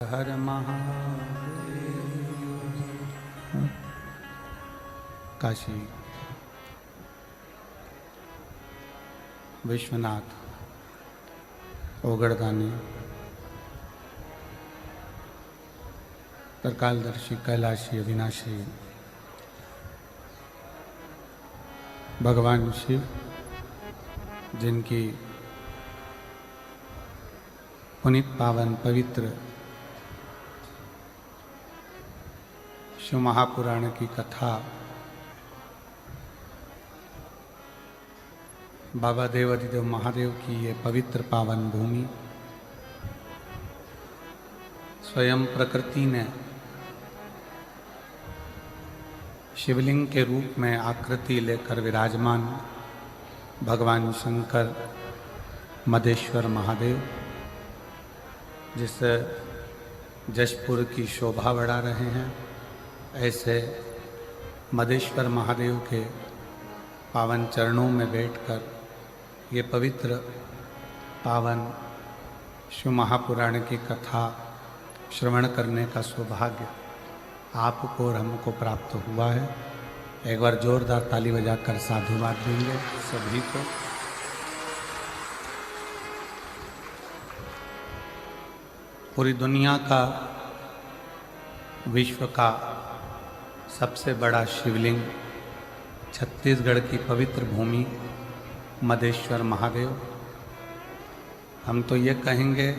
हर महादेव। काशी विश्वनाथ ओगड़दानी त्रिकालदर्शी कैलाशी अविनाशी भगवान शिव, जिनकी पुनीत पावन पवित्र शिव महापुराण की कथा बाबा देवाधिदेव महादेव की ये पवित्र पावन भूमि स्वयं प्रकृति ने शिवलिंग के रूप में आकृति लेकर विराजमान भगवान शंकर मदेश्वर महादेव, जिस जशपुर की शोभा बढ़ा रहे हैं, ऐसे मदेश्वर महादेव के पावन चरणों में बैठकर ये पवित्र पावन शिव महापुराण की कथा श्रवण करने का सौभाग्य आपको और हमको प्राप्त हुआ है। एक बार जोरदार ताली बजाकर साधुवाद देंगे सभी को। पूरी दुनिया का, विश्व का सबसे बड़ा शिवलिंग, छत्तीसगढ़ की पवित्र भूमि मदेश्वर महादेव। हम तो ये कहेंगे,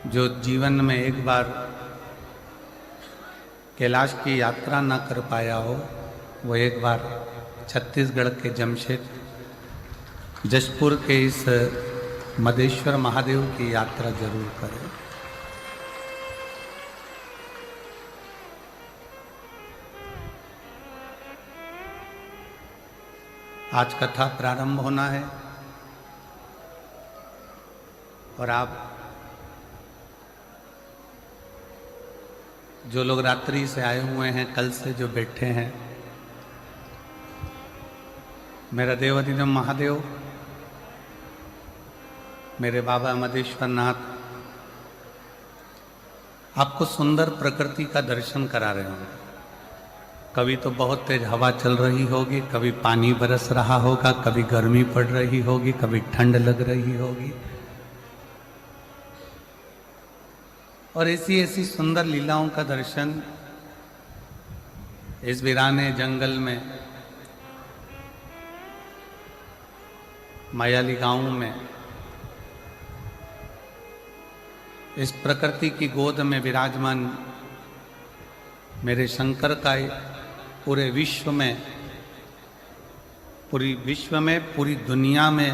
जो जीवन में एक बार कैलाश की यात्रा न कर पाया हो, वो एक बार छत्तीसगढ़ के जमशेद जशपुर के इस मदेश्वर महादेव की यात्रा जरूर करें। आज कथा प्रारंभ होना है और आप जो लोग रात्रि से आए हुए हैं, कल से जो बैठे हैं, मेरा देवाधिदेव महादेव, मेरे बाबा मदेश्वर नाथ आपको सुंदर प्रकृति का दर्शन करा रहे होंगे। कभी तो बहुत तेज हवा चल रही होगी, कभी पानी बरस रहा होगा, कभी गर्मी पड़ रही होगी, कभी ठंड लग रही होगी, और ऐसी ऐसी सुंदर लीलाओं का दर्शन इस वीराने जंगल में, मायाली गांव में, इस प्रकृति की गोद में विराजमान मेरे शंकर का पूरे विश्व में, पूरी दुनिया में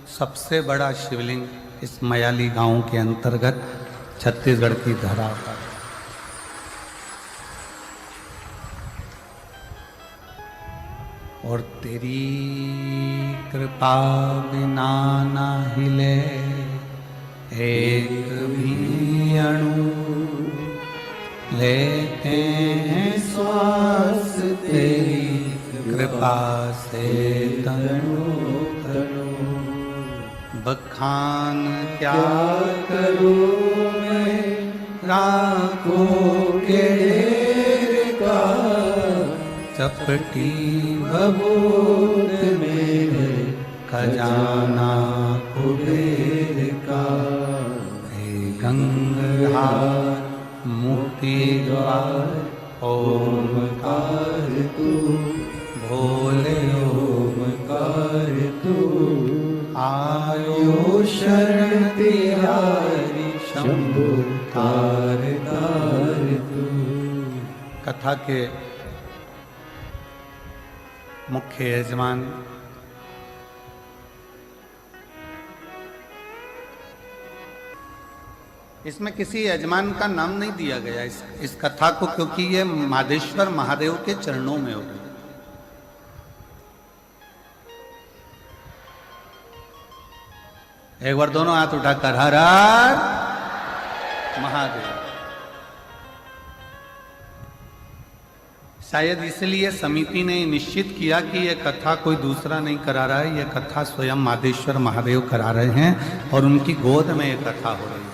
सबसे बड़ा शिवलिंग इस मयाली गांव के अंतर्गत छत्तीसगढ़ की धरा पर। और तेरी कृपा बिना ना हिले एक भी अणु, लेते हैं श्वास तेरी कृपा से तनु तनु। बखान क्या करूं मैं राखों के ढेर का, चपटी बबूत मेरे खजाना कुबेर का। हे गंगाधर मुक्ति द्वार ओमकार तू, भोले ओमकार तू। आयो शरण तिहारी शंभु तार तार तू। कथा के मुख्य यजमान इसमें किसी यजमान का नाम नहीं दिया गया इस कथा को, क्योंकि ये मादेश्वर महादेव के चरणों में हो गई। एक बार दोनों हाथ उठाकर हर हर महादेव। शायद इसलिए समिति ने निश्चित किया कि यह कथा कोई दूसरा नहीं करा रहा है, यह कथा स्वयं मादेश्वर महादेव करा रहे हैं और उनकी गोद में यह कथा हो रही है।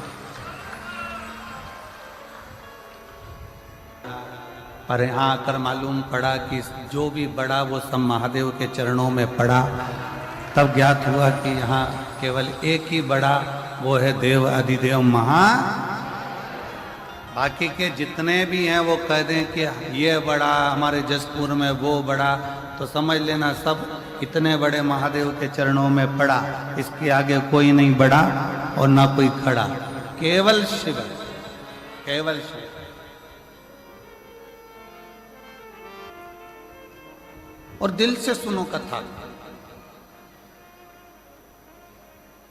पर यहाँ आकर मालूम पड़ा कि जो भी बड़ा वो सब महादेव के चरणों में पड़ा। तब ज्ञात हुआ कि यहाँ केवल एक ही बड़ा, वो है देव अधिदेव महा। बाकी के जितने भी हैं वो कह दें कि ये बड़ा, हमारे जसपुर में वो बड़ा, तो समझ लेना सब इतने बड़े महादेव के चरणों में पड़ा। इसके आगे कोई नहीं बड़ा और ना कोई खड़ा, केवल शिव, केवल शिव। और दिल से सुनो कथा।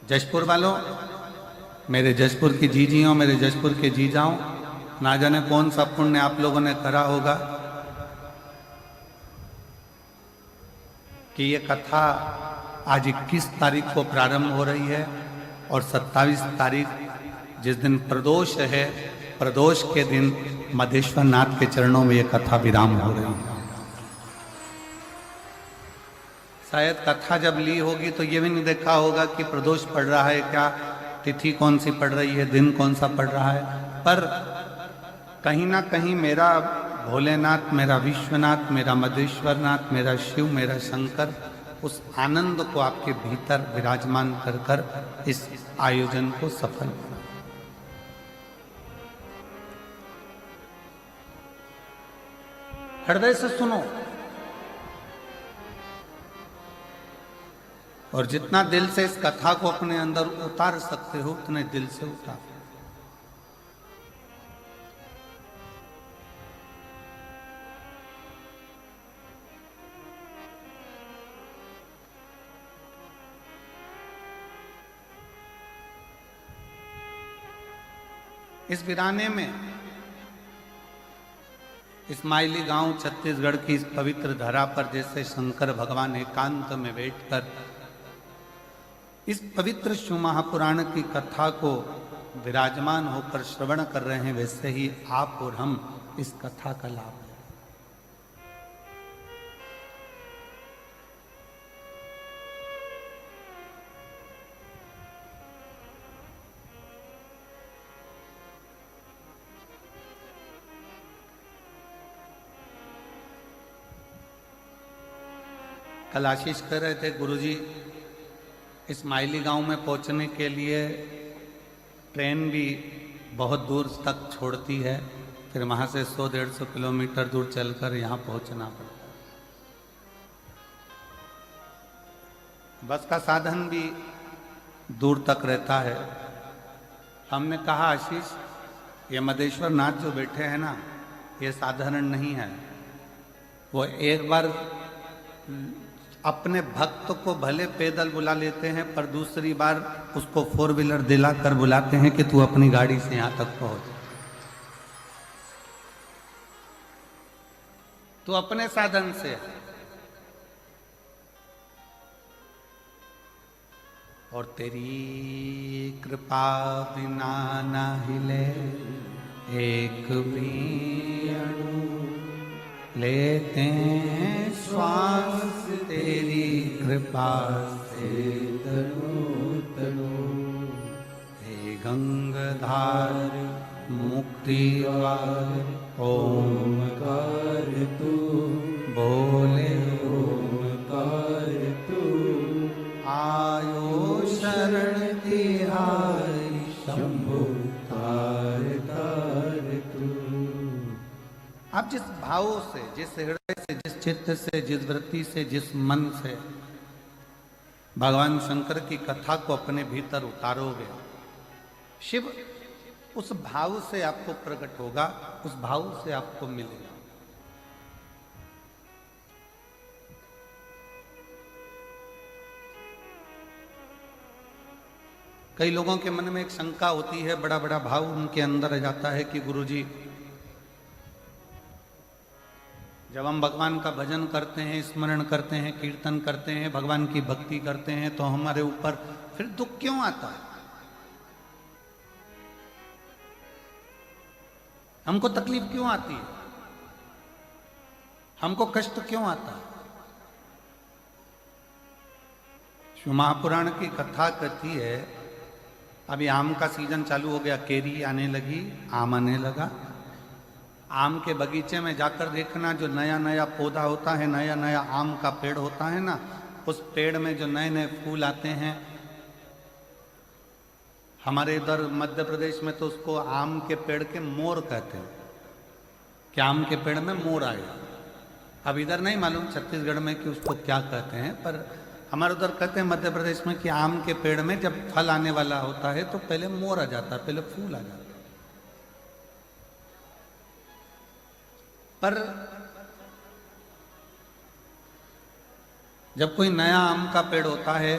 जशपुर वालों, मेरे जशपुर की जीजियों, मेरे जशपुर के जीजाओं, ना जाने कौन सा पुण्य आप लोगों ने करा होगा कि ये कथा आज 21 तारीख को प्रारंभ हो रही है और 27 तारीख जिस दिन प्रदोष है, प्रदोष के दिन मधेश्वर नाथ के चरणों में ये कथा विराम हो रही है। शायद कथा जब ली होगी तो ये भी नहीं देखा होगा कि प्रदोष पड़ रहा है क्या, तिथि कौन सी पड़ रही है, दिन कौन सा पड़ रहा है। पर कहीं ना कहीं मेरा भोलेनाथ, मेरा विश्वनाथ, मेरा मधेश्वर नाथ, मेरा शिव, मेरा शंकर उस आनंद को आपके भीतर विराजमान कर कर इस आयोजन को सफल बना। हृदय से सुनो और जितना दिल से इस कथा को अपने अंदर उतार सकते हो उतने दिल से उतारो। इस वीराने में, इस माइली गांव छत्तीसगढ़ की इस पवित्र धरा पर जैसे शंकर भगवान एकांत में बैठकर इस पवित्र शिव महापुराण की कथा को विराजमान होकर श्रवण कर रहे हैं, वैसे ही आप और हम इस कथा का लाभ है। कल आशीष कर रहे थे गुरुजी, इस माइली गांव में पहुंचने के लिए ट्रेन भी बहुत दूर तक छोड़ती है, फिर वहां से 100-150 किलोमीटर दूर चलकर यहाँ पहुंचना पड़ता है। बस का साधन भी दूर तक रहता है। हमने कहा आशीष, ये मधेश्वर नाथ जो बैठे हैं ना, ये साधारण नहीं है। वो एक बार अपने भक्त को भले पैदल बुला लेते हैं, पर दूसरी बार उसको 4 व्हीलर दिलाकर बुलाते हैं कि तू अपनी गाड़ी से यहां तक पहुंच। तू अपने साधन से, और तेरी कृपा बिना ना हिले एक भी अणु, लेते हैं श्वास तेरी कृपा से तनु तनु। हे गंगाधार मुक्तिवार ओमकार तू, बोले ओमकार तू। आयो शरण तिहारी शंभु तार तार तू। आप जिस भाव से, जिस हृदय से, जिस चित्त से, जिस वृत्ति से, जिस मन से भगवान शंकर की कथा को अपने भीतर उतारोगे, शिव उस भाव से आपको प्रकट होगा, उस भाव से आपको मिलेगा। कई लोगों के मन में एक शंका होती है, बड़ा बड़ा भाव उनके अंदर आ जाता है कि गुरुजी, जब हम भगवान का भजन करते हैं, स्मरण करते हैं, कीर्तन करते हैं, भगवान की भक्ति करते हैं, तो हमारे ऊपर फिर दुख क्यों आता है? हमको तकलीफ क्यों आती है? हमको कष्ट क्यों आता है? शिव महापुराण की कथा कहती है, अभी आम का सीजन चालू हो गया, केरी आने लगी, आम आने लगा। आम के बगीचे में जाकर देखना, जो नया नया पौधा होता है, नया नया आम का पेड़ होता है ना, उस पेड़ में जो नए नए फूल आते हैं। हमारे इधर मध्य प्रदेश में तो उसको आम के पेड़ के मोर कहते हैं, कि आम के पेड़ में मोर आया। अब इधर नहीं मालूम छत्तीसगढ़ में कि उसको क्या कहते हैं, पर हमारे उधर कहते हैं मध्य प्रदेश में कि आम के पेड़ में जब फल आने वाला होता है तो पहले मोर आ जाता है, पहले फूल आ जाता है। पर जब कोई नया आम का पेड़ होता है,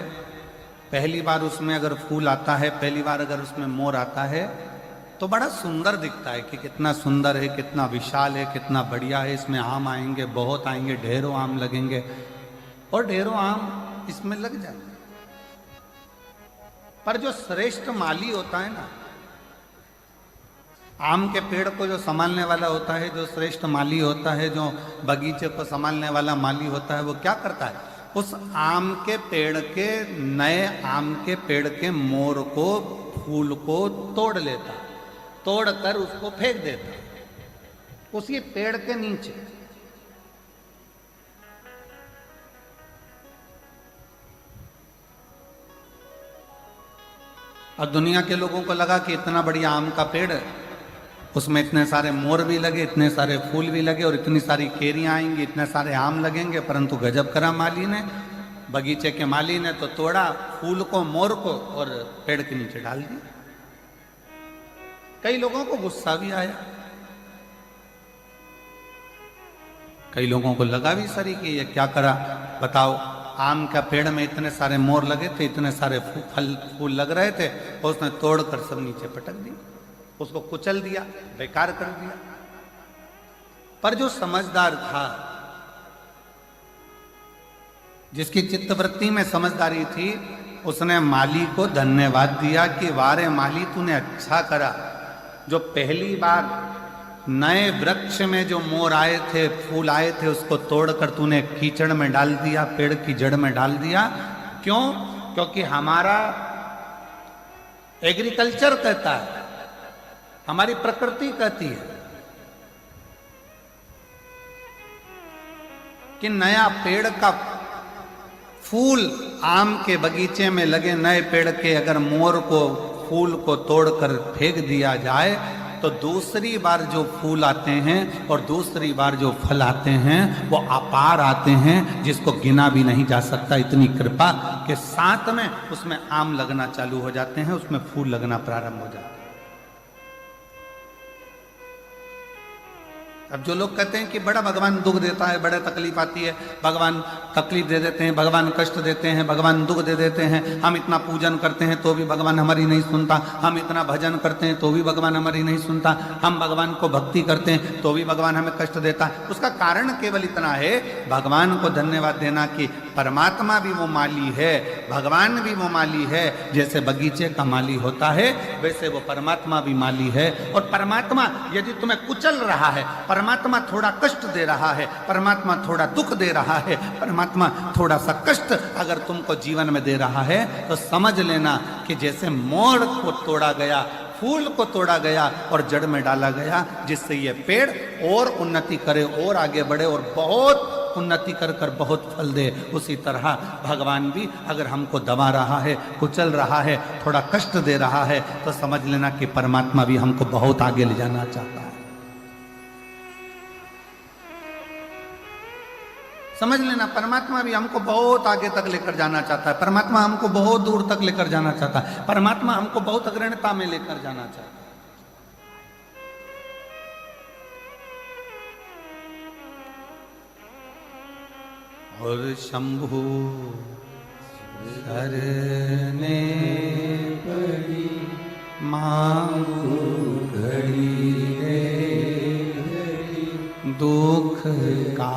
पहली बार उसमें अगर फूल आता है, पहली बार अगर उसमें मोर आता है, तो बड़ा सुंदर दिखता है कि कितना सुंदर है, कितना विशाल है, कितना बढ़िया है। इसमें आम आएंगे, बहुत आएंगे, ढेरों आम लगेंगे और ढेरों आम इसमें लग जाएंगे। पर जो श्रेष्ठ माली होता है ना, आम के पेड़ को जो संभालने वाला होता है, जो श्रेष्ठ माली होता है, जो बगीचे को संभालने वाला माली होता है, वो क्या करता है? उस आम के पेड़ के, नए आम के पेड़ के मोर को, फूल को तोड़ लेता, तोड़कर उसको फेंक देता उसी पेड़ के नीचे। और दुनिया के लोगों को लगा कि इतना बढ़िया आम का पेड़, उसमें इतने सारे मोर भी लगे, इतने सारे फूल भी लगे और इतनी सारी केरियां आएंगी, इतने सारे आम लगेंगे। परंतु गजब करा माली ने, बगीचे के माली ने तो तोड़ा फूल को, मोर को और पेड़ के नीचे डाल दिया। कई लोगों को गुस्सा भी आया, कई लोगों को लगा भी सरी कि ये क्या करा, बताओ। आम का पेड़ में इतने सारे मोर लगे थे, इतने सारे फूल लग रहे थे, और उसने तोड़कर सब नीचे पटक दिया, उसको कुचल दिया, बेकार कर दिया। पर जो समझदार था, जिसकी चित्तवृत्ति में समझदारी थी, उसने माली को धन्यवाद दिया कि वारे माली, तूने अच्छा करा, जो पहली बार नए वृक्ष में जो मोर आए थे, फूल आए थे, उसको तोड़कर तूने कीचड़ में डाल दिया, पेड़ की जड़ में डाल दिया। क्यों? क्योंकि हमारा एग्रीकल्चर कहता है, हमारी प्रकृति कहती है कि नया पेड़ का फूल, आम के बगीचे में लगे नए पेड़ के अगर मोर को, फूल को तोड़कर फेंक दिया जाए तो दूसरी बार जो फूल आते हैं और दूसरी बार जो फल आते हैं वो अपार आते हैं, जिसको गिना भी नहीं जा सकता। इतनी कृपा के साथ में उसमें आम लगना चालू हो जाते हैं, उसमें फूल लगना प्रारंभ हो जाते हैं। अब जो लोग कहते हैं कि बड़ा भगवान दुख देता है, बड़े तकलीफ आती है, भगवान तकलीफ दे देते हैं, भगवान कष्ट देते हैं, भगवान दुख दे देते हैं, हम इतना पूजन करते हैं तो भी भगवान हमारी नहीं सुनता, हम इतना भजन करते हैं तो भी भगवान हमारी नहीं सुनता, हम भगवान को भक्ति करते हैं तो भी भगवान हमें कष्ट देता है। उसका कारण केवल इतना है, भगवान को धन्यवाद देना कि परमात्मा भी वो माली है, भगवान भी वो माली है। जैसे बगीचे का माली होता है, वैसे वो परमात्मा भी माली है। और परमात्मा यदि तुम्हें कुचल रहा है, परमात्मा थोड़ा कष्ट दे रहा है, परमात्मा थोड़ा दुख दे रहा है, परमात्मा थोड़ा सा कष्ट अगर तुमको जीवन में दे रहा है, तो समझ लेना कि जैसे मोर को तोड़ा गया, फूल को तोड़ा गया और जड़ में डाला गया, जिससे ये पेड़ और उन्नति करे, और आगे बढ़े और बहुत उन्नति कर कर बहुत फल दे, उसी तरह भगवान भी अगर हमको दबा रहा है, कुचल रहा है, थोड़ा कष्ट दे रहा है, तो समझ लेना कि परमात्मा भी हमको बहुत आगे ले जाना चाहता है। समझ लेना, परमात्मा भी हमको बहुत आगे तक लेकर जाना चाहता है, परमात्मा हमको बहुत दूर तक लेकर जाना चाहता है, परमात्मा हमको बहुत अग्रणता में लेकर जाना चाहता है। और शंभु शरणे पड़ी मांगू घड़ी रे दुख का